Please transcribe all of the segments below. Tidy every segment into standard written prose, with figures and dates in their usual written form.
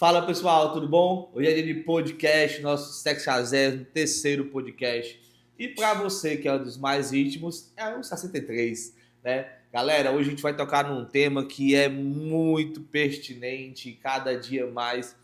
Fala pessoal, tudo bom? Hoje é dia de podcast, nosso 63º podcast. E para você que é um dos mais íntimos, é o 63, né? Galera, hoje a gente vai tocar num tema que é muito pertinente e cada dia mais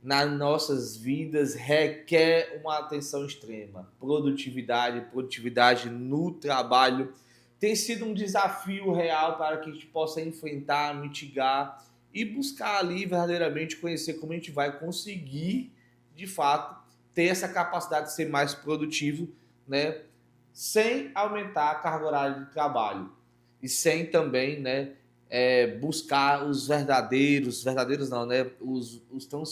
nas nossas vidas requer uma atenção extrema. Produtividade no trabalho tem sido um desafio real para que a gente possa enfrentar, mitigar e buscar ali verdadeiramente conhecer como a gente vai conseguir, de fato, ter essa capacidade de ser mais produtivo, né, sem aumentar a carga horária de trabalho e sem também, né, buscar os verdadeiros não, né, os tão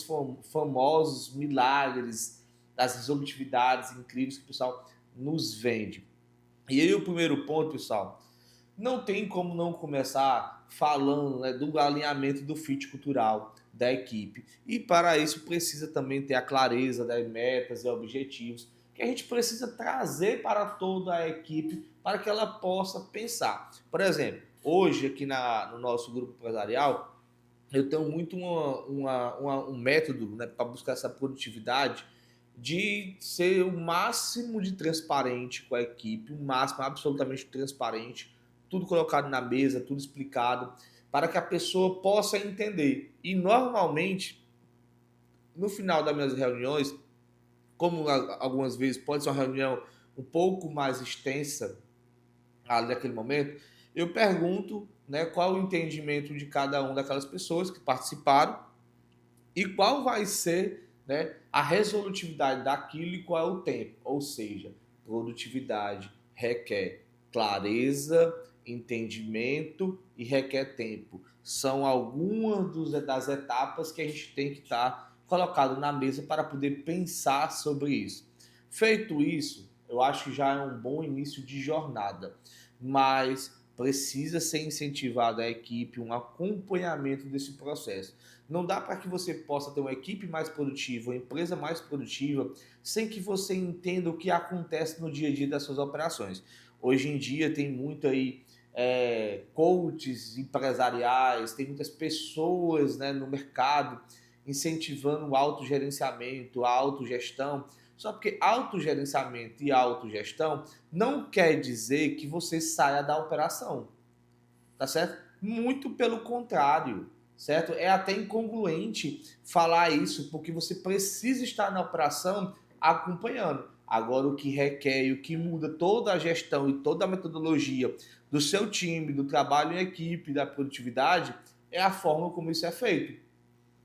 famosos milagres das resolutividades incríveis que o pessoal nos vende. E aí o primeiro ponto, pessoal, não tem como não começar falando, né, do alinhamento do fit cultural da equipe. E para isso precisa também ter a clareza das metas e objetivos que a gente precisa trazer para toda a equipe para que ela possa pensar. Por exemplo, hoje aqui no nosso grupo empresarial, eu tenho muito um método, né, para buscar essa produtividade de ser o máximo de transparente com a equipe, o máximo absolutamente transparente, tudo colocado na mesa, tudo explicado, para que a pessoa possa entender. E normalmente, no final das minhas reuniões, como algumas vezes pode ser uma reunião um pouco mais extensa ali naquele momento, eu pergunto, né, qual o entendimento de cada uma daquelas pessoas que participaram e qual vai ser, né, a resolutividade daquilo e qual é o tempo. Ou seja, produtividade requer clareza, entendimento e requer tempo. São algumas das etapas que a gente tem que estar colocado na mesa para poder pensar sobre isso. Feito isso, eu acho que já é um bom início de jornada, mas precisa ser incentivada a equipe, um acompanhamento desse processo. Não dá para que você possa ter uma equipe mais produtiva, uma empresa mais produtiva, sem que você entenda o que acontece no dia a dia das suas operações. Hoje em dia tem muito aí coaches empresariais, tem muitas pessoas, né, no mercado incentivando o autogerenciamento, a autogestão. Só porque autogerenciamento e autogestão não quer dizer que você saia da operação, tá certo? Muito pelo contrário, certo? É até incongruente falar isso, porque você precisa estar na operação acompanhando. Agora, o que requer e o que muda toda a gestão e toda a metodologia do seu time, do trabalho em equipe, da produtividade, é a forma como isso é feito,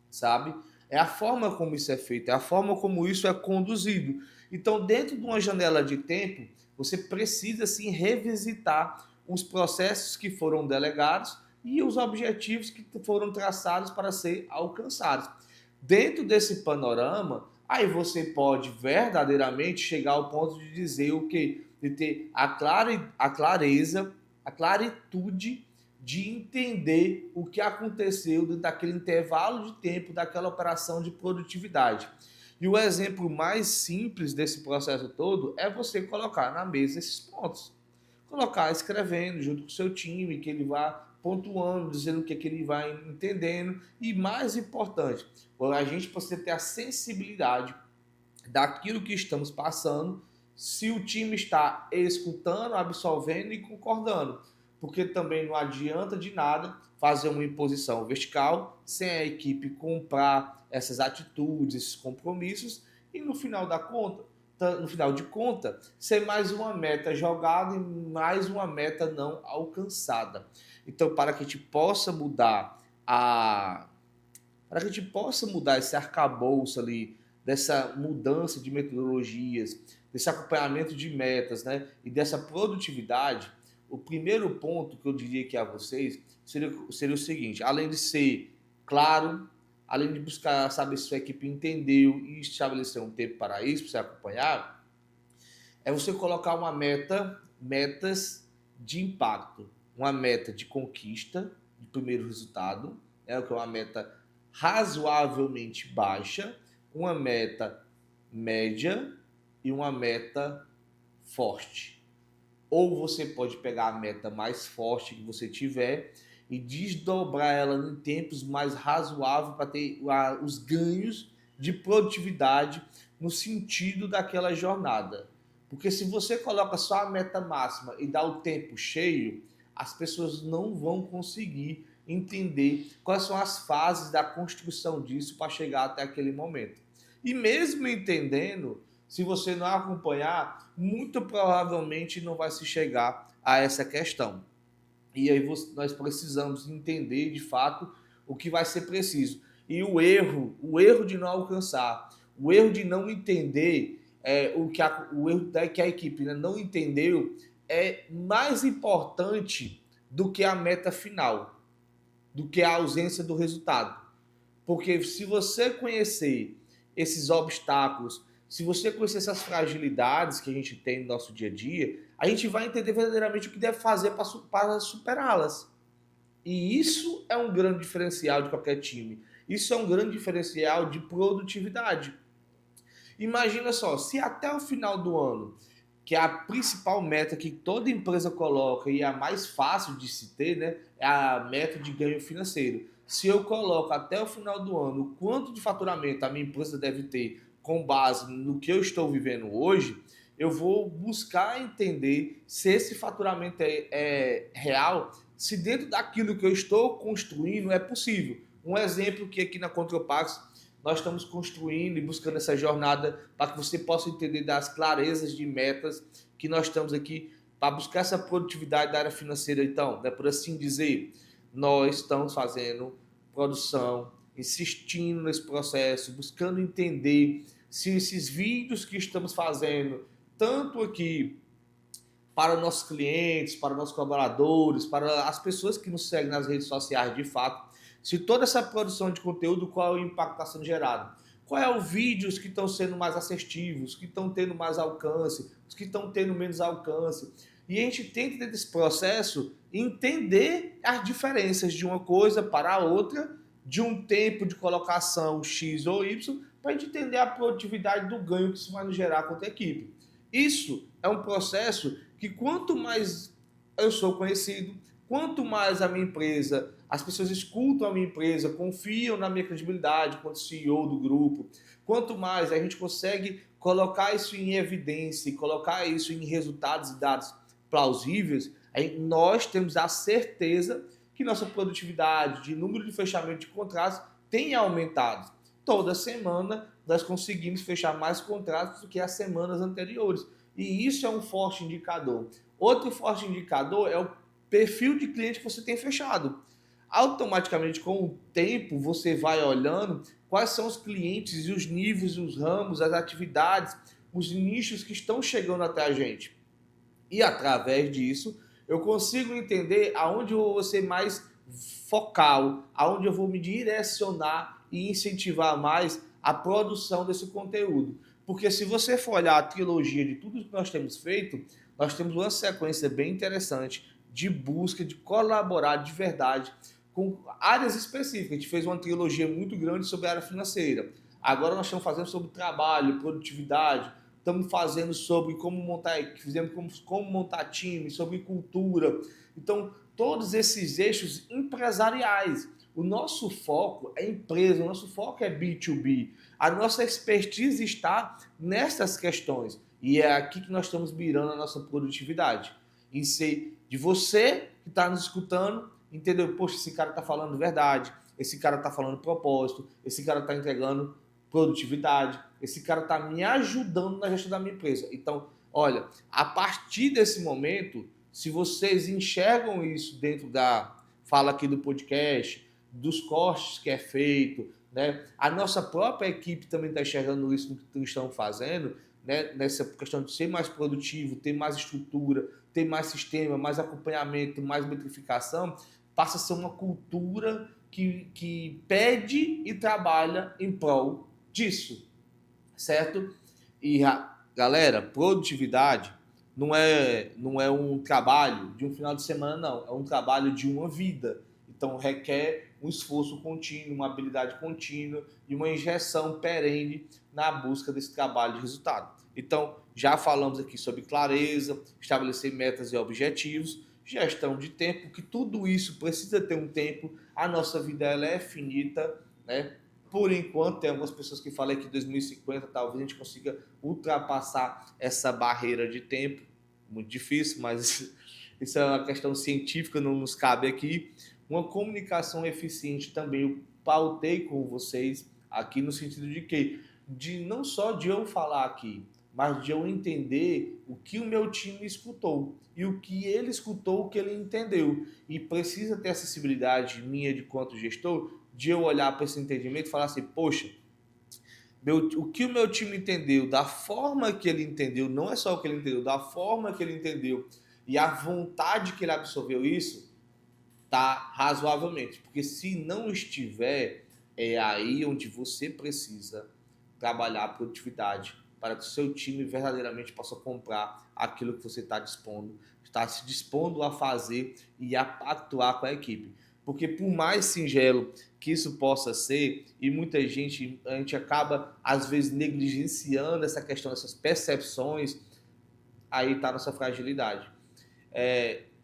sabe? É a forma como isso é feito, é a forma como isso é conduzido. Então, dentro de uma janela de tempo, você precisa sim revisitar os processos que foram delegados e os objetivos que foram traçados para ser alcançados. Dentro desse panorama, aí você pode verdadeiramente chegar ao ponto de dizer o que? De ter a clareza, a claritude de entender o que aconteceu dentro daquele intervalo de tempo daquela operação de produtividade. E o exemplo mais simples desse processo todo é você colocar na mesa esses pontos. Colocar escrevendo junto com o seu time, que ele vá pontuando, dizendo o que, é que ele vai entendendo. E mais importante, a gente precisa ter a sensibilidade daquilo que estamos passando, se o time está escutando, absolvendo e concordando. Porque também não adianta de nada fazer uma imposição vertical sem a equipe comprar essas atitudes, esses compromissos e no final de conta, ser mais uma meta jogada e mais uma meta não alcançada. Então, para que a gente possa mudar para que a gente possa mudar esse arcabouço ali, dessa mudança de metodologias, desse acompanhamento de metas, né, e dessa produtividade, o primeiro ponto que eu diria aqui a vocês seria o seguinte: além de ser claro, além de buscar saber se sua equipe entendeu e estabelecer um tempo para isso, para você acompanhar, é você colocar metas de impacto, uma meta de conquista, de primeiro resultado, que é uma meta razoavelmente baixa, uma meta média e uma meta forte. Ou você pode pegar a meta mais forte que você tiver e desdobrar ela em tempos mais razoáveis para ter os ganhos de produtividade no sentido daquela jornada. Porque se você coloca só a meta máxima e dá o tempo cheio, as pessoas não vão conseguir entender quais são as fases da construção disso para chegar até aquele momento. E mesmo entendendo, se você não acompanhar, muito provavelmente não vai se chegar a essa questão. E aí nós precisamos entender de fato o que vai ser preciso. E o erro de não alcançar, o erro de não entender o erro que a equipe, né, não entendeu é mais importante do que a meta final, do que a ausência do resultado. Porque se você conhecer esses obstáculos, se você conhecer essas fragilidades que a gente tem no nosso dia a dia, a gente vai entender verdadeiramente o que deve fazer para superá-las. E isso é um grande diferencial de qualquer time. Isso é um grande diferencial de produtividade. Imagina só, se até o final do ano, que é a principal meta que toda empresa coloca e é a mais fácil de se ter, né, é a meta de ganho financeiro. Se eu coloco até o final do ano o quanto de faturamento a minha empresa deve ter com base no que eu estou vivendo hoje, eu vou buscar entender se esse faturamento é real, se dentro daquilo que eu estou construindo é possível. Um exemplo que aqui na Contropax nós estamos construindo e buscando essa jornada para que você possa entender das clarezas de metas que nós estamos aqui para buscar essa produtividade da área financeira. Então, né, por assim dizer, nós estamos fazendo produção, insistindo nesse processo, buscando entender se esses vídeos que estamos fazendo, tanto aqui para os nossos clientes, para os nossos colaboradores, para as pessoas que nos seguem nas redes sociais de fato, se toda essa produção de conteúdo, qual é o impacto que está sendo gerado? Qual é os vídeos que estão sendo mais assertivos, que estão tendo mais alcance, os que estão tendo menos alcance? E a gente tenta, dentro desse processo, entender as diferenças de uma coisa para a outra, de um tempo de colocação X ou Y, para a gente entender a produtividade do ganho que isso vai nos gerar contra a equipe. Isso é um processo que quanto mais eu sou conhecido, quanto mais a minha empresa, as pessoas escutam a minha empresa, confiam na minha credibilidade quanto CEO do grupo, quanto mais a gente consegue colocar isso em evidência e colocar isso em resultados e dados plausíveis, aí nós temos a certeza que nossa produtividade de número de fechamento de contratos tem aumentado. Toda semana nós conseguimos fechar mais contratos do que as semanas anteriores. E isso é um forte indicador. Outro forte indicador é o perfil de cliente que você tem fechado. Automaticamente, com o tempo, você vai olhando quais são os clientes e os níveis, os ramos, as atividades, os nichos que estão chegando até a gente. E através disso, eu consigo entender aonde eu vou ser mais focal, aonde eu vou me direcionar e incentivar mais a produção desse conteúdo. Porque se você for olhar a trilogia de tudo que nós temos feito, nós temos uma sequência bem interessante de busca, de colaborar de verdade com áreas específicas. A gente fez uma trilogia muito grande sobre a área financeira. Agora nós estamos fazendo sobre trabalho, produtividade, estamos fazendo sobre como montar, fizemos como montar time, sobre cultura. Então, todos esses eixos empresariais. O nosso foco é empresa, o nosso foco é B2B. A nossa expertise está nessas questões. E é aqui que nós estamos mirando a nossa produtividade. Em ser de você que está nos escutando, entendeu? Poxa, esse cara está falando verdade, esse cara está falando propósito, esse cara está entregando produtividade, esse cara está me ajudando na gestão da minha empresa. Então, olha, a partir desse momento, se vocês enxergam isso dentro da fala aqui do podcast, dos cortes que é feito, né? A nossa própria equipe também está enxergando isso no que estão fazendo, né? Nessa questão de ser mais produtivo, ter mais estrutura, ter mais sistema, mais acompanhamento, mais metrificação, passa a ser uma cultura que pede e trabalha em prol disso, certo? E, galera, produtividade não é um trabalho de um final de semana, não. É um trabalho de uma vida. Então, requer um esforço contínuo, uma habilidade contínua e uma injeção perene na busca desse trabalho de resultado. Então, já falamos aqui sobre clareza, estabelecer metas e objetivos, gestão de tempo, que tudo isso precisa ter um tempo, a nossa vida ela é finita, né? Por enquanto, tem algumas pessoas que falam que em 2050 talvez a gente consiga ultrapassar essa barreira de tempo, muito difícil, mas isso é uma questão científica, não nos cabe aqui. Uma comunicação eficiente também, eu pautei com vocês aqui no sentido de que, de não só de eu falar aqui, mas de eu entender o que o meu time escutou e o que ele escutou, o que ele entendeu. E precisa ter acessibilidade minha de quanto gestor, de eu olhar para esse entendimento e falar assim, poxa, o que o meu time entendeu, da forma que ele entendeu, não é só o que ele entendeu, da forma que ele entendeu e a vontade que ele absorveu isso, tá razoavelmente. Porque se não estiver, é aí onde você precisa trabalhar a produtividade para que o seu time verdadeiramente possa comprar aquilo que você está dispondo, está se dispondo a fazer e a pactuar com a equipe. Porque por mais singelo que isso possa ser, e muita gente, a gente acaba às vezes negligenciando essa questão, essas percepções, aí está a nossa fragilidade.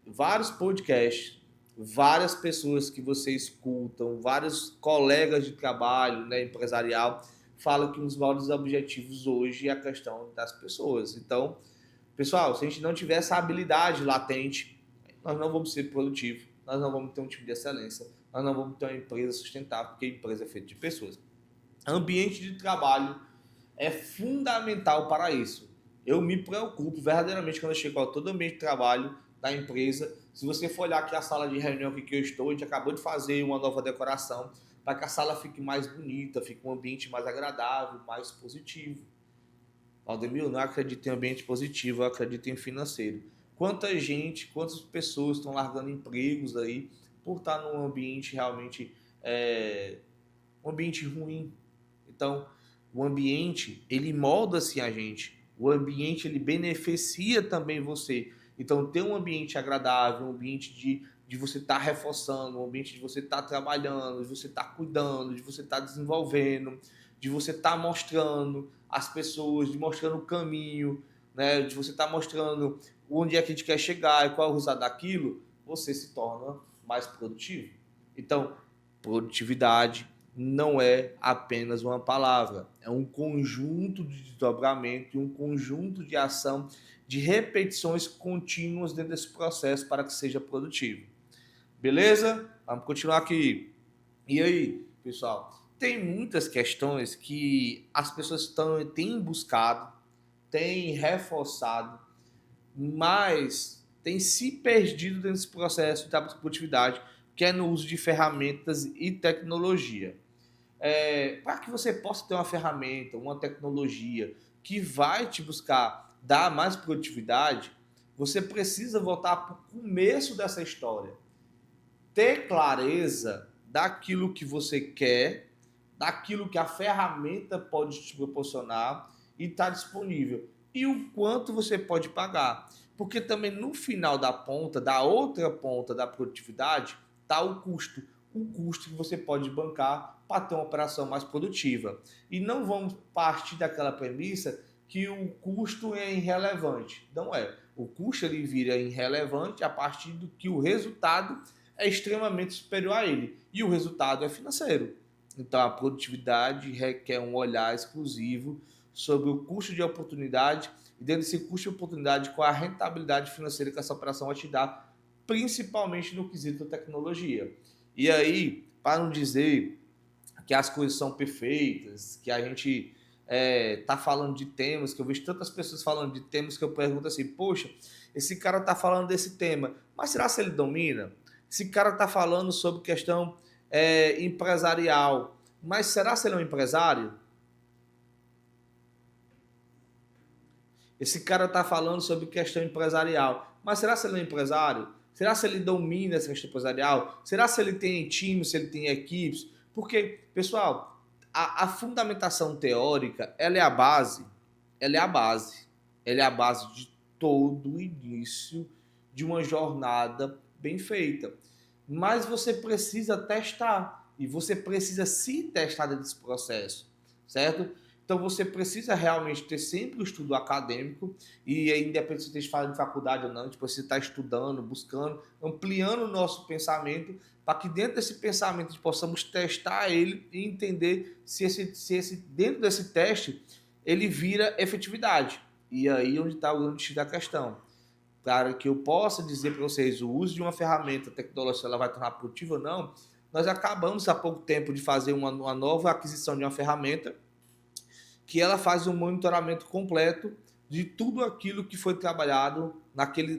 Vários podcasts, várias pessoas que você escutam, vários colegas de trabalho, né, empresarial, falam que um dos maiores objetivos hoje é a questão das pessoas. Então, pessoal, se a gente não tiver essa habilidade latente, nós não vamos ser produtivos, nós não vamos ter um time de excelência, nós não vamos ter uma empresa sustentável, porque a empresa é feita de pessoas. Ambiente de trabalho é fundamental para isso. Eu me preocupo verdadeiramente quando eu chego a todo ambiente de trabalho da empresa. Se você for olhar aqui a sala de reunião que eu estou, a gente acabou de fazer uma nova decoração para que a sala fique mais bonita, fique um ambiente mais agradável, mais positivo. Valdemir, eu não acredito em ambiente positivo, eu acredito em financeiro. Quanta gente, quantas pessoas estão largando empregos aí por estar num ambiente realmente um ambiente ruim. Então, o ambiente, ele molda-se a gente. O ambiente, ele beneficia também você. Então, ter um ambiente agradável, um ambiente de você estar reforçando, um ambiente de você estar trabalhando, de você estar cuidando, de você estar desenvolvendo, de você estar mostrando as pessoas, de mostrando o caminho, né? De você estar mostrando onde é que a gente quer chegar e qual é o resultado daquilo, você se torna mais produtivo. Então, produtividade não é apenas uma palavra, é um conjunto de desdobramento e um conjunto de ação, de repetições contínuas dentro desse processo para que seja produtivo. Beleza? Vamos continuar aqui. E aí, pessoal? Tem muitas questões que as pessoas têm buscado, têm reforçado, mas têm se perdido dentro desse processo de produtividade, que é no uso de ferramentas e tecnologia. Para que você possa ter uma ferramenta, uma tecnologia que vai te buscar dar mais produtividade, você precisa voltar para o começo dessa história. Ter clareza daquilo que você quer, daquilo que a ferramenta pode te proporcionar e está disponível. E o quanto você pode pagar. Porque também no final da ponta, da outra ponta da produtividade, está o custo. O custo que você pode bancar para ter uma operação mais produtiva. E não vamos partir daquela premissa que o custo é irrelevante. Não é. O custo ele vira irrelevante a partir do que o resultado é extremamente superior a ele. E o resultado é financeiro. Então a produtividade requer um olhar exclusivo sobre o custo de oportunidade e dentro desse custo de oportunidade qual a rentabilidade financeira que essa operação vai te dar, principalmente no quesito da tecnologia. E aí, para não dizer que as coisas são perfeitas, que a gente tá falando de temas, que eu vejo tantas pessoas falando de temas que eu pergunto assim, poxa, esse cara tá falando desse tema, mas será que ele domina? Esse cara tá falando sobre questão empresarial, mas será que ele é um empresário? Esse cara tá falando sobre questão empresarial, mas será que ele é um empresário? Será se ele domina essa questão empresarial? Será se ele tem time, se ele tem equipes? Porque, pessoal, a fundamentação teórica, ela é a base, ela é a base, ela é a base de todo o início de uma jornada bem feita. Mas você precisa testar e você precisa se testar dentro desse processo, certo? Então você precisa realmente ter sempre o estudo acadêmico e independente se você esteja fazendo faculdade ou não, a gente precisa estar estudando, buscando, ampliando o nosso pensamento para que dentro desse pensamento nós possamos testar ele e entender se dentro desse teste ele vira efetividade. E aí onde está o grande X da questão. Para que eu possa dizer para vocês o uso de uma ferramenta tecnológica, ela vai tornar produtiva ou não, nós acabamos há pouco tempo de fazer uma nova aquisição de uma ferramenta que ela faz um monitoramento completo de tudo aquilo que foi trabalhado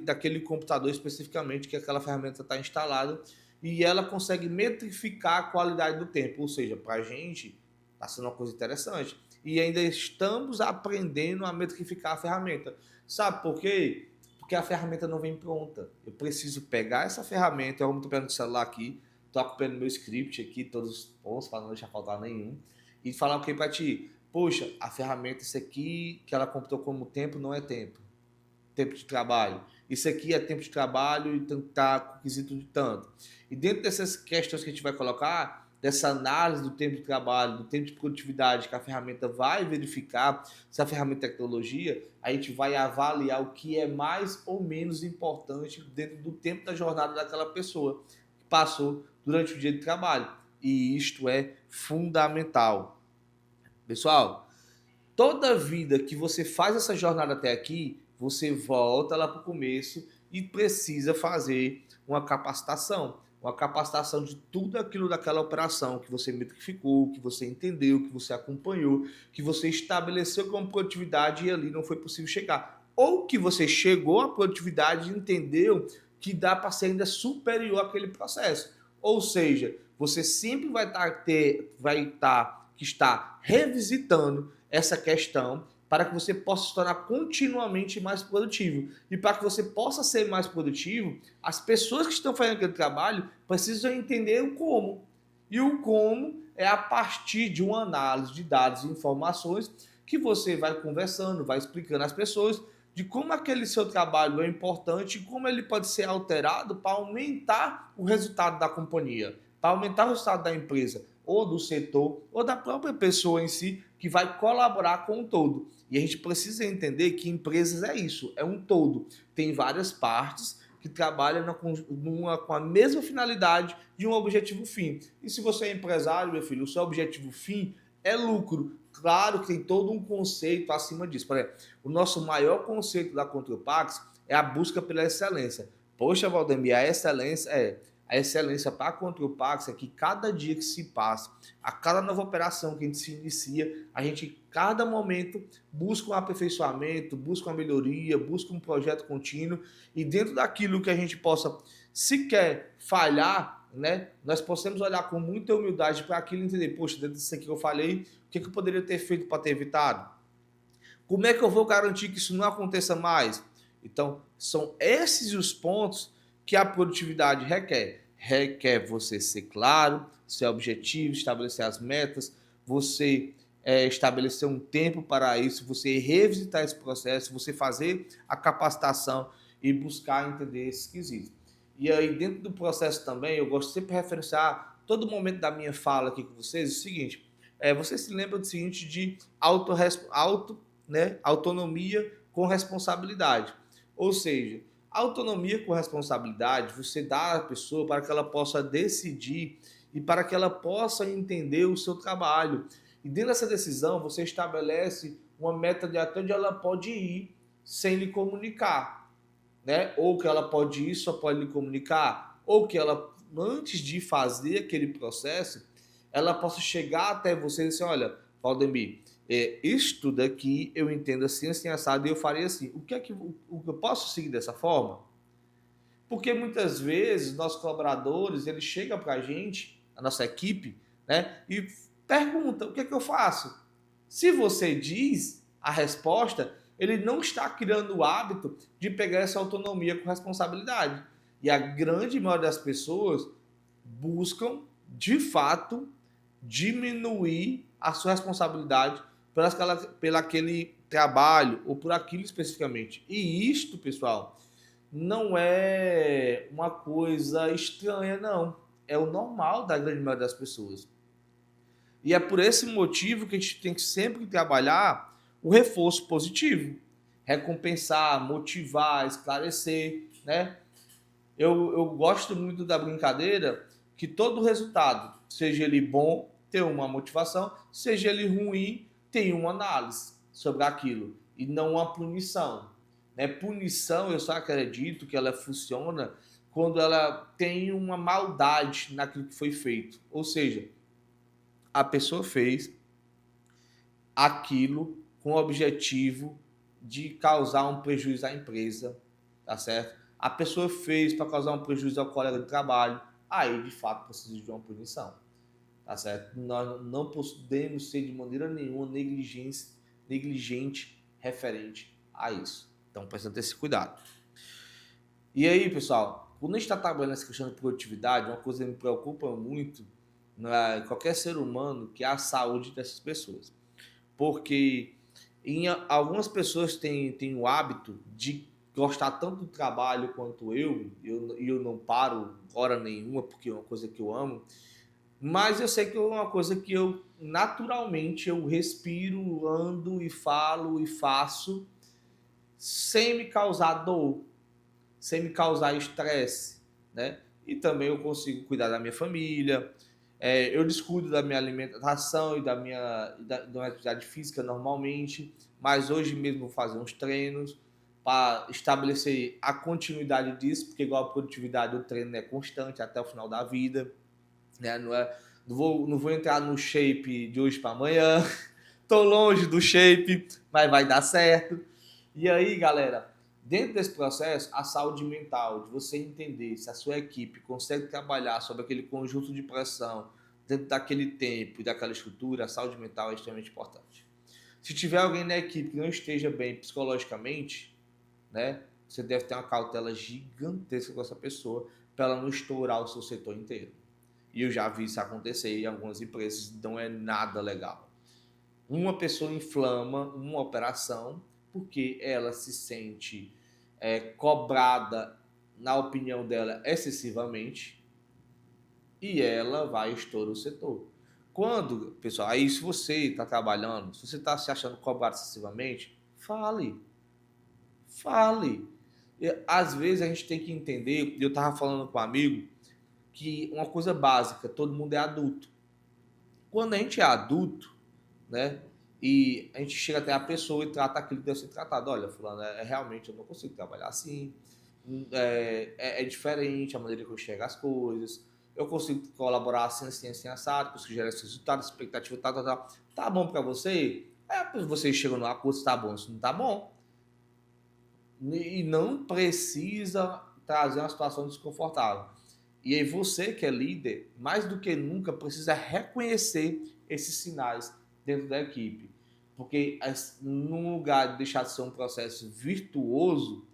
daquele computador especificamente que aquela ferramenta está instalada e ela consegue metrificar a qualidade do tempo, ou seja, para a gente está sendo uma coisa interessante e ainda estamos aprendendo a metrificar a ferramenta. Sabe por quê? Porque a ferramenta não vem pronta. Eu preciso pegar essa ferramenta, eu estou pegando o celular aqui, estou acompanhando meu script aqui, todos os pontos para não deixar faltar nenhum, e falar o que para ti? Poxa, a ferramenta, isso aqui que ela computou como tempo não é tempo. Tempo de trabalho. Isso aqui é tempo de trabalho e está com quesito de tanto. E dentro dessas questões que a gente vai colocar, dessa análise do tempo de trabalho, do tempo de produtividade que a ferramenta vai verificar, se a ferramenta é tecnologia, a gente vai avaliar o que é mais ou menos importante dentro do tempo da jornada daquela pessoa que passou durante o dia de trabalho. E isto é fundamental. Pessoal, toda vida que você faz essa jornada até aqui, você volta lá para o começo e precisa fazer uma capacitação de tudo aquilo daquela operação que você metrificou, que você entendeu, que você acompanhou, que você estabeleceu como produtividade e ali não foi possível chegar. Ou que você chegou à produtividade e entendeu que dá para ser ainda superior àquele processo. Ou seja, você sempre vai estar revisitando essa questão para que você possa se tornar continuamente mais produtivo. E para que você possa ser mais produtivo, as pessoas que estão fazendo aquele trabalho precisam entender o como. E o como é a partir de uma análise de dados e informações que você vai conversando, vai explicando às pessoas de como aquele seu trabalho é importante e como ele pode ser alterado para aumentar o resultado da companhia, para aumentar o resultado da empresa, ou do setor, ou da própria pessoa em si, que vai colaborar com o todo. E a gente precisa entender que empresas é isso, é um todo. Tem várias partes que trabalham com a mesma finalidade de um objetivo fim. E se você é empresário, meu filho, o seu objetivo fim é lucro. Claro que tem todo um conceito acima disso. Por exemplo, o nosso maior conceito da Contropax é a busca pela excelência. Poxa, Valdemir, a excelência para a Contropax é que cada dia que se passa, a cada nova operação que a gente se inicia, a gente, cada momento, busca um aperfeiçoamento, busca uma melhoria, busca um projeto contínuo e dentro daquilo que a gente possa sequer falhar, né, nós possamos olhar com muita humildade para aquilo e entender, poxa, dentro disso aqui que eu falei, o que eu poderia ter feito para ter evitado? Como é que eu vou garantir que isso não aconteça mais? Então, são esses os pontos que a produtividade requer. Requer você ser claro, ser objetivo, estabelecer as metas, você estabelecer um tempo para isso, você revisitar esse processo, você fazer a capacitação e buscar entender esses quesitos. E aí, dentro do processo também, eu gosto sempre de referenciar todo momento da minha fala aqui com vocês o seguinte, você se lembra do seguinte de autonomia com responsabilidade. Ou seja, autonomia com responsabilidade, você dá à pessoa para que ela possa decidir e para que ela possa entender o seu trabalho. E dentro dessa decisão, você estabelece uma meta de até onde ela pode ir sem lhe comunicar, né? Ou que ela pode ir, só pode lhe comunicar, ou que ela, antes de fazer aquele processo, ela possa chegar até você e dizer, olha, Valdemir, isto daqui eu entendo assim, assim, assado, e eu faria assim. O que eu posso seguir dessa forma? Porque muitas vezes nossos colaboradores, eles chegam para a gente, a nossa equipe, né, e perguntam, o que é que eu faço? Se você diz a resposta, ele não está criando o hábito de pegar essa autonomia com responsabilidade. E a grande maioria das pessoas buscam, de fato, diminuir a sua responsabilidade pelo aquele trabalho ou por aquilo especificamente. E isto, pessoal, não é uma coisa estranha, não. É o normal da grande maioria das pessoas. E é por esse motivo que a gente tem que sempre trabalhar o reforço positivo. Recompensar, motivar, esclarecer, né? Eu gosto muito da brincadeira que todo resultado, seja ele bom, tem uma motivação, seja ele ruim, tem uma análise sobre aquilo e não uma punição. Né? Punição, eu só acredito que ela funciona quando ela tem uma maldade naquilo que foi feito. Ou seja, a pessoa fez aquilo com o objetivo de causar um prejuízo à empresa, tá certo? A pessoa fez para causar um prejuízo ao colega de trabalho, aí de fato precisa de uma punição, tá certo? Nós não podemos ser de maneira nenhuma negligente referente a isso. Então precisa ter esse cuidado. E aí, pessoal, quando a gente está trabalhando nessa questão de produtividade, uma coisa que me preocupa muito qualquer ser humano, que é a saúde dessas pessoas. Porque algumas pessoas têm o hábito de gostar tanto do trabalho quanto eu não paro hora nenhuma, porque é uma coisa que eu amo, mas eu sei que é uma coisa que eu naturalmente eu respiro, ando e falo e faço sem me causar dor, sem me causar estresse, né? E também eu consigo cuidar da minha família, eu descuido da minha alimentação e da minha atividade física normalmente, mas hoje mesmo vou fazer uns treinos para estabelecer a continuidade disso, porque igual a produtividade do treino é constante até o final da vida, né? Não vou entrar no shape de hoje para amanhã, tô longe do shape, mas vai dar certo. E aí, galera, dentro desse processo, a saúde mental, de você entender se a sua equipe consegue trabalhar sobre aquele conjunto de pressão dentro daquele tempo e daquela estrutura, a saúde mental é extremamente importante. Se tiver alguém na equipe que não esteja bem psicologicamente, né, você deve ter uma cautela gigantesca com essa pessoa para ela não estourar o seu setor inteiro. E eu já vi isso acontecer em algumas empresas, não é nada legal. Uma pessoa inflama uma operação porque ela se sente cobrada, na opinião dela, excessivamente, e ela vai estourar o setor. Quando, pessoal, aí se você está trabalhando, se você está se achando cobrado excessivamente, fale. E, às vezes a gente tem que entender, eu estava falando com um amigo, que uma coisa básica, todo mundo é adulto. Quando a gente é adulto, né, e a gente chega até a pessoa e trata aquilo que deve ser tratado. Olha, fulano, realmente eu não consigo trabalhar assim, é diferente a maneira que eu enxergo as coisas, eu consigo colaborar assim, assado, consigo gerar esse resultado, expectativa, tal. Tá bom para você? Vocês chegam no acordo, se tá bom, se não tá bom. E não precisa trazer uma situação desconfortável. E aí você que é líder, mais do que nunca, precisa reconhecer esses sinais dentro da equipe. Porque no lugar de deixar de ser um processo virtuoso,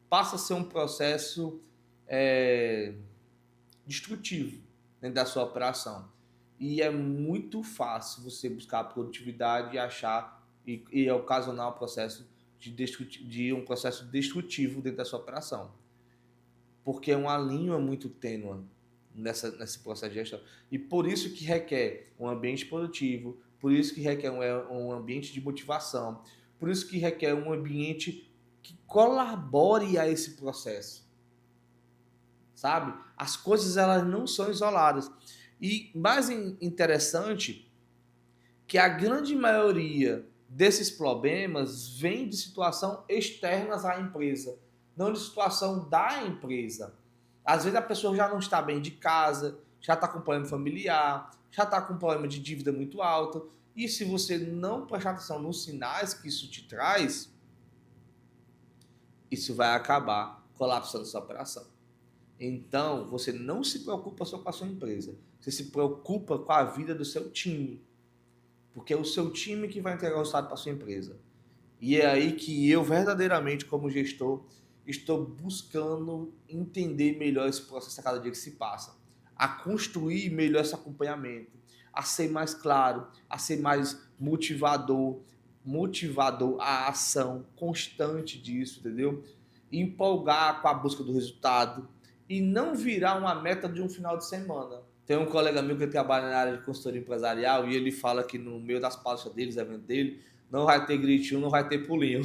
passa a ser um processo destrutivo dentro da sua operação. E é muito fácil você buscar a produtividade e achar e ocasionar um processo de um processo destrutivo dentro da sua operação. Porque é uma linha muito tênue nesse processo de gestão. E por isso que requer um ambiente produtivo, por isso que requer um ambiente de motivação, por isso que requer um ambiente que colabore a esse processo. Sabe? As coisas elas não são isoladas. E mais interessante que a grande maioria desses problemas vem de situação externas à empresa, não de situação da empresa. Às vezes a pessoa já não está bem de casa, já está com problema familiar, já está com problema de dívida muito alta, e se você não prestar atenção nos sinais que isso te traz, isso vai acabar colapsando sua operação. Então, você não se preocupa só com a sua empresa, você se preocupa com a vida do seu time, porque é o seu time que vai entregar o resultado para a sua empresa. E é aí que eu, verdadeiramente, como gestor, estou buscando entender melhor esse processo a cada dia que se passa, a construir melhor esse acompanhamento, a ser mais claro, a ser mais motivador à ação constante disso, entendeu? Empolgar com a busca do resultado e não virar uma meta de um final de semana. Tem um colega meu que trabalha na área de consultoria empresarial e ele fala que no meio das palestras deles, evento dele, não vai ter gritinho, não vai ter pulinho.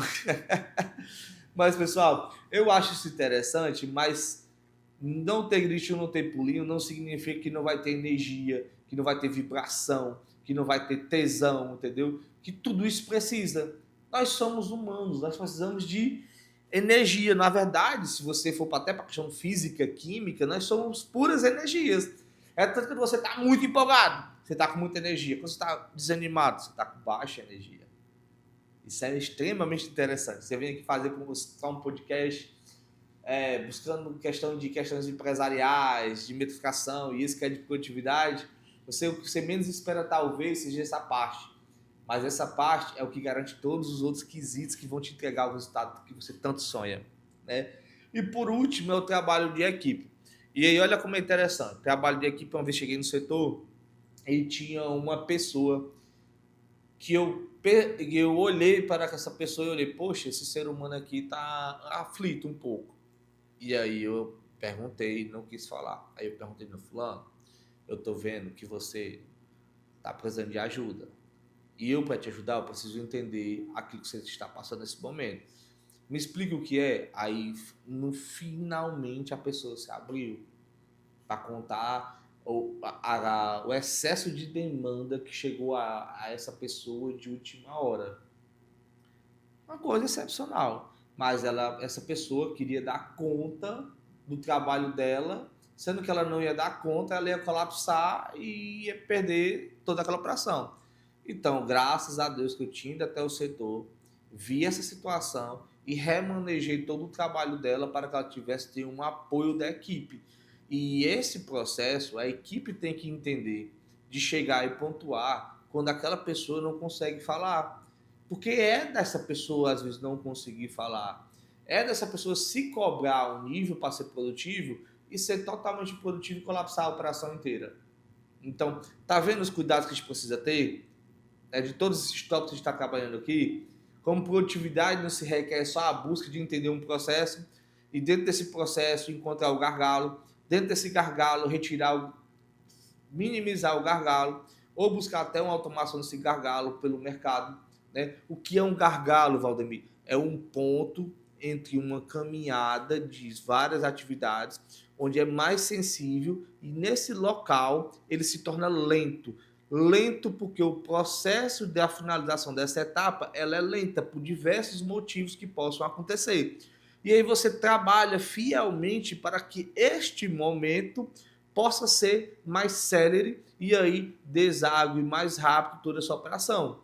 Mas, pessoal, eu acho isso interessante, mas não ter gritinho, não ter pulinho, não significa que não vai ter energia, que não vai ter vibração, que não vai ter tesão, entendeu? Que tudo isso precisa. Nós somos humanos, nós precisamos de energia. Na verdade, se você for até para a questão física, química, nós somos puras energias. É tanto que você está muito empolgado, você está com muita energia. Quando você está desanimado, você está com baixa energia. Isso é extremamente interessante. Você vem aqui fazer um podcast buscando questões empresariais, de metrificação, e isso que é de produtividade. O que você menos espera talvez seja essa parte. Mas essa parte é o que garante todos os outros quesitos que vão te entregar o resultado que você tanto sonha, né? E por último é o trabalho de equipe. E aí olha como é interessante. O trabalho de equipe, uma vez cheguei no setor, e tinha uma pessoa que eu olhei para essa pessoa e olhei, poxa, esse ser humano aqui está aflito um pouco. E aí eu perguntei, não quis falar. Aí eu perguntei no fulano, eu tô vendo que você tá precisando de ajuda. E eu, para te ajudar, eu preciso entender aquilo que você está passando nesse momento. Me explique o que é. Aí, finalmente, a pessoa se abriu para contar o excesso de demanda que chegou a essa pessoa de última hora. Uma coisa excepcional. Mas essa pessoa queria dar conta do trabalho dela, sendo que ela não ia dar conta, ela ia colapsar e ia perder toda aquela operação. Então, graças a Deus que eu tinha ido até o setor, vi essa situação e remanejei todo o trabalho dela para que ela tivesse um apoio da equipe. E esse processo, a equipe tem que entender de chegar e pontuar quando aquela pessoa não consegue falar. Porque é dessa pessoa, às vezes, não conseguir falar. É dessa pessoa se cobrar um nível para ser produtivo e ser totalmente produtivo e colapsar a operação inteira. Então, tá vendo os cuidados que a gente precisa ter? De todos esses tópicos que a gente está trabalhando aqui? Como produtividade não se requer só a busca de entender um processo e dentro desse processo encontrar o gargalo, dentro desse gargalo minimizar o gargalo ou buscar até uma automação desse gargalo pelo mercado, né? O que é um gargalo, Valdemir? É um ponto entre uma caminhada de várias atividades, onde é mais sensível e nesse local ele se torna lento. Lento porque o processo da finalização dessa etapa ela é lenta por diversos motivos que possam acontecer. E aí você trabalha fielmente para que este momento possa ser mais célere e aí desague mais rápido toda a sua operação.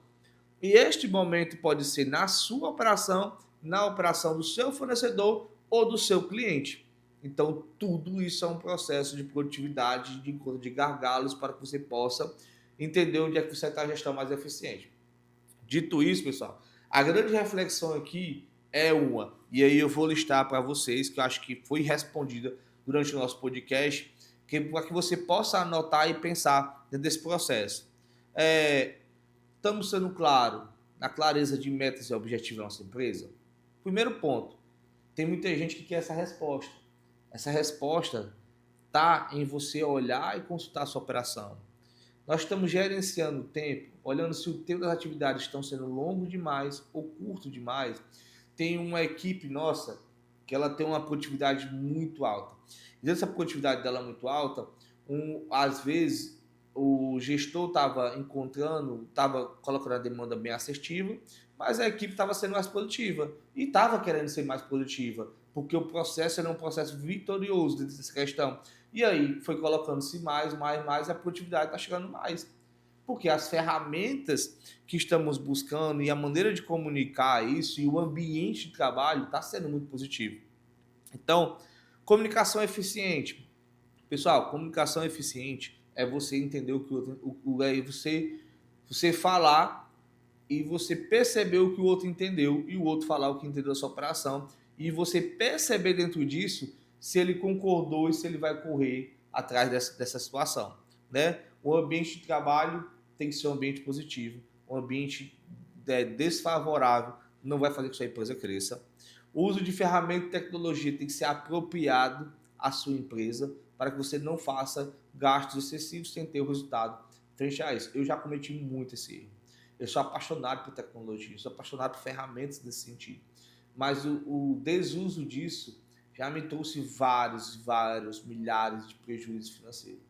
E este momento pode ser na sua operação, na operação do seu fornecedor ou do seu cliente. Então, tudo isso é um processo de produtividade, de encontro de gargalos para que você possa entender onde é que você está a gestão mais eficiente. Dito isso, pessoal, a grande reflexão aqui é uma, e aí eu vou listar para vocês, que eu acho que foi respondida durante o nosso podcast, para que você possa anotar e pensar dentro desse processo. Estamos sendo claros na clareza de metas e objetivos da nossa empresa? Primeiro ponto, tem muita gente que quer essa resposta. Essa resposta está em você olhar e consultar a sua operação. Nós estamos gerenciando o tempo, olhando se o tempo das atividades estão sendo longo demais ou curto demais. Tem uma equipe nossa que ela tem uma produtividade muito alta. E dessa produtividade dela muito alta, às vezes o gestor estava colocando a demanda bem assertiva, mas a equipe estava sendo mais produtiva e estava querendo ser mais produtiva, porque o processo era um processo vitorioso dentro dessa questão. E aí foi colocando-se mais, a produtividade está chegando mais. Porque as ferramentas que estamos buscando e a maneira de comunicar isso e o ambiente de trabalho está sendo muito positivo. Então, comunicação eficiente. Pessoal, comunicação eficiente é você entender o que o outro... É você falar e você perceber o que o outro entendeu e o outro falar o que entendeu da sua operação e você perceber dentro disso se ele concordou e se ele vai correr atrás dessa situação, né? O ambiente de trabalho tem que ser um ambiente positivo, um ambiente desfavorável não vai fazer com que sua empresa cresça. O uso de ferramentas e tecnologia tem que ser apropriado, a sua empresa para que você não faça gastos excessivos sem ter o resultado frente a isso. Eu já cometi muito esse erro. Eu sou apaixonado por tecnologia, sou apaixonado por ferramentas nesse sentido. Mas o desuso disso já me trouxe vários, milhares de prejuízos financeiros.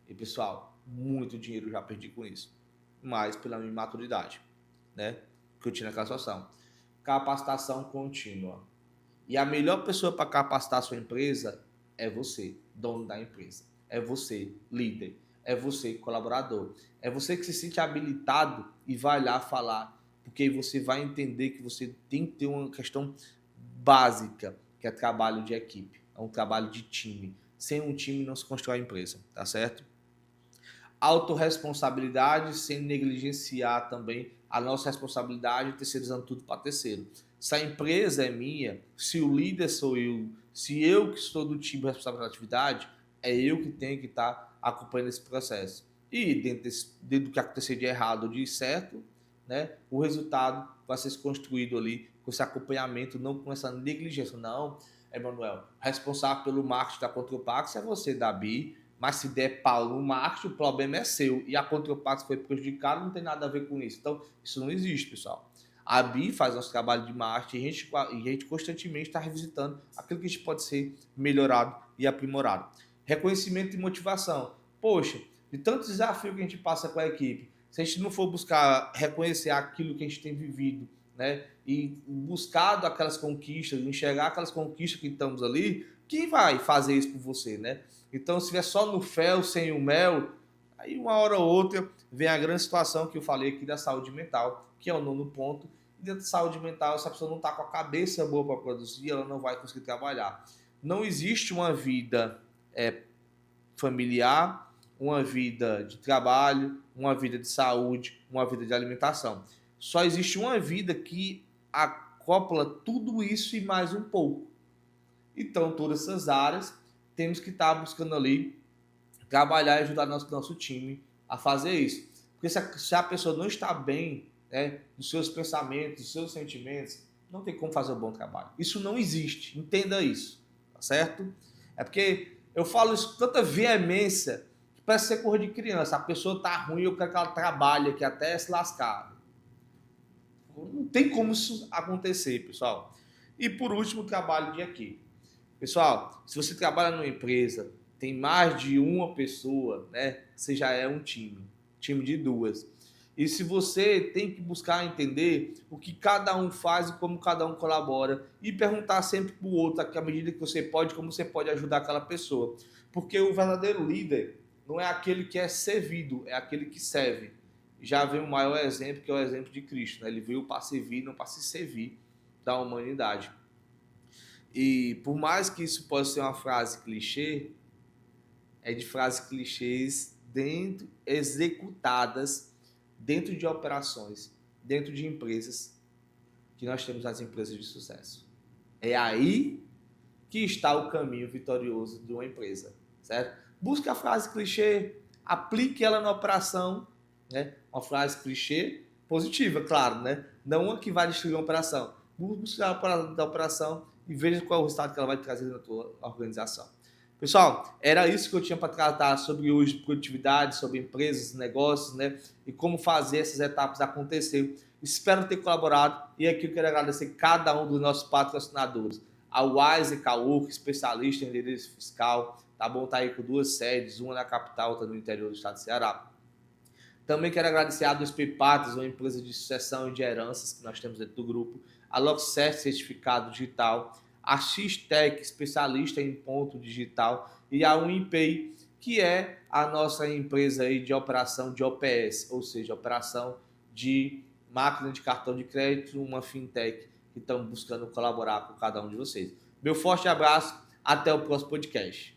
E, pessoal, muito dinheiro eu já perdi com isso. Mas pela minha imaturidade, né? Que eu tinha naquela situação. Capacitação contínua. E a melhor pessoa para capacitar a sua empresa é você, dono da empresa. É você, líder. É você, colaborador. É você que se sente habilitado e vai lá falar. Porque aí você vai entender que você tem que ter uma questão básica, que é trabalho de equipe. É um trabalho de time. Sem um time não se constrói a empresa, tá certo? Autorresponsabilidade, sem negligenciar também a nossa responsabilidade, terceirizando tudo para terceiro. Se a empresa é minha, se o líder sou eu, se eu que estou do time responsável pela atividade, é eu que tenho que estar acompanhando esse processo. E dentro do que acontecer de errado ou de certo, né, o resultado vai ser construído ali com esse acompanhamento, não com essa negligência. Não, Emanuel, responsável pelo marketing da Contropax é você, Dabi, mas se der pau no marketing, o problema é seu. E a Contropax foi prejudicada, não tem nada a ver com isso. Então, isso não existe, pessoal. A BI faz nosso trabalho de marketing e a gente constantemente está revisitando aquilo que a gente pode ser melhorado e aprimorado. Reconhecimento e motivação. Poxa, de tanto desafio que a gente passa com a equipe, se a gente não for buscar reconhecer aquilo que a gente tem vivido, né, e buscado aquelas conquistas, enxergar aquelas conquistas que estamos ali, quem vai fazer isso por você, né? Então, se vier só no fel, sem o mel, aí uma hora ou outra vem a grande situação que eu falei aqui da saúde mental, que é o nono ponto. E dentro da saúde mental, se a pessoa não está com a cabeça boa para produzir, ela não vai conseguir trabalhar. Não existe uma vida familiar, uma vida de trabalho, uma vida de saúde, uma vida de alimentação. Só existe uma vida que acopla tudo isso e mais um pouco. Então, todas essas áreas, temos que estar buscando ali trabalhar e ajudar nosso time a fazer isso. Porque se a pessoa não está bem, né, nos seus pensamentos, nos seus sentimentos, não tem como fazer um bom trabalho. Isso não existe, entenda isso, tá certo? É porque eu falo isso com tanta veemência que parece ser coisa de criança. A pessoa está ruim, eu quero que ela trabalhe aqui até se lascar. Não tem como isso acontecer, pessoal. E por último, o trabalho de equipe. Pessoal, se você trabalha numa empresa, tem mais de uma pessoa, né? Você já é um time de duas. E se você tem que buscar entender o que cada um faz e como cada um colabora e perguntar sempre para o outro, à medida que você pode, como você pode ajudar aquela pessoa. Porque o verdadeiro líder não é aquele que é servido, é aquele que serve. Já vem o maior exemplo, que é o exemplo de Cristo, né? Ele veio para servir, não para se servir da humanidade. E por mais que isso possa ser uma frase clichê, é de frases clichês executadas dentro de operações, dentro de empresas, que nós temos as empresas de sucesso. É aí que está o caminho vitorioso de uma empresa, certo? Busque a frase clichê, aplique ela na operação, né? Uma frase clichê positiva, claro, né? Não uma que vai destruir uma operação. Busque a da operação e veja qual é o resultado que ela vai trazer na tua organização. Pessoal, era isso que eu tinha para tratar sobre hoje, produtividade, sobre empresas, negócios, né? E como fazer essas etapas acontecer. Espero ter colaborado e aqui eu quero agradecer cada um dos nossos patrocinadores. A Wise Caúco, especialista em endereço fiscal, tá bom? Tá aí com 2 sedes, uma na capital, outra no interior do estado de Ceará. Também quero agradecer a 2P Patres, uma empresa de sucessão e de heranças que nós temos dentro do grupo. A Lockcert, certificado digital. A X-Tech, especialista em ponto digital. E a UniPay, que é a nossa empresa aí de operação de OPS, ou seja, operação de máquina de cartão de crédito, uma fintech que estamos buscando colaborar com cada um de vocês. Meu forte abraço, até o próximo podcast.